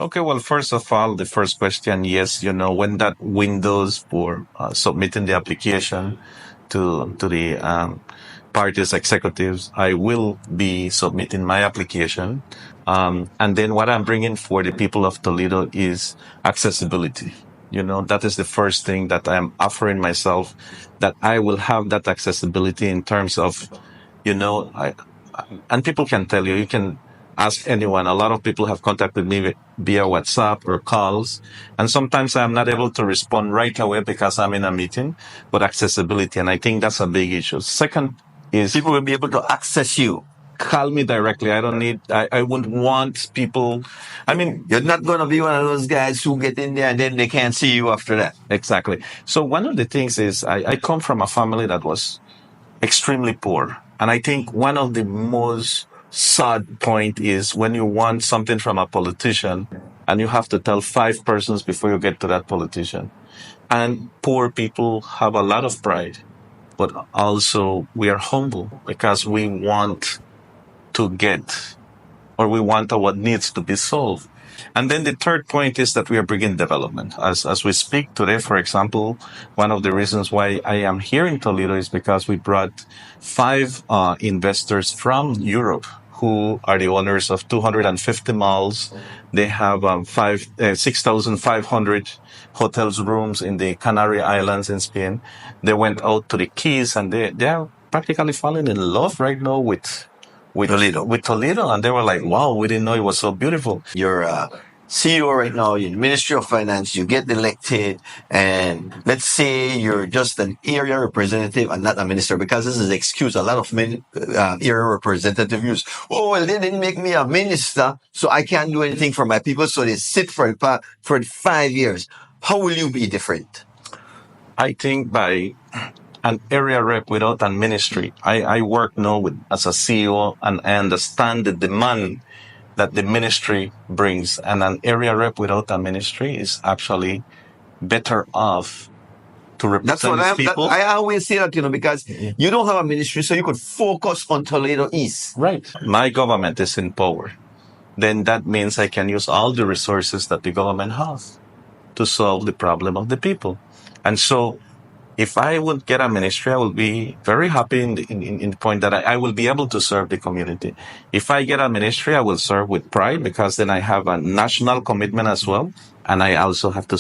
Okay, well, first of all, the first question, yes, when that windows for submitting the application to the parties executives, I will be submitting my application. And then what I'm bringing for the people of Toledo is accessibility. That is the first thing that I'm offering myself, that I will have that accessibility in terms of, and people can tell you can ask anyone. A lot of people have contacted me via WhatsApp or calls, and sometimes I'm not able to respond right away because I'm in a meeting, but accessibility. And I think that's a big issue. Second is People will be able to access you. call me directly. I wouldn't want people. I mean, You're not going to be one of those guys who get in there and then they can't see you after that. exactly. So one of the things is I come from a family that was extremely poor. And I think one of the most sad point is when you want something from a politician and you have to tell five persons before you get to that politician. And poor people have a lot of pride, but also we are humble because we want to get, or we want what needs to be solved. And then the third point is that we are bringing development. As we speak today, for example, one of the reasons why I am here in Toledo is because we brought five investors from Europe who are the owners of 250 malls. They have 6,500 hotels rooms in the Canary Islands in Spain. They went out to the Keys and they are practically falling in love right now with Toledo. with Toledo, and they were like, "Wow, we didn't know it was so beautiful." You're CEO right now, you're in the Ministry of Finance, you get elected, and let's say you're just an area representative and not a minister, because this is the excuse a lot of area representative use. Oh, well, they didn't make me a minister, so I can't do anything for my people, so they sit for 5 years. How will you be different? I think by an area rep without a ministry, I work now as a CEO, and I understand the demand that the ministry brings, and an area rep without a ministry is actually better off to That's represent what his people. I always say that, because you don't have a ministry, so you could focus on Toledo East. Right. My government is in power. Then that means I can use all the resources that the government has to solve the problem of the people. And so if I would get a ministry, I will be very happy in the point that I will be able to serve the community. If I get a ministry, I will serve with pride because then I have a national commitment as well. And I also have to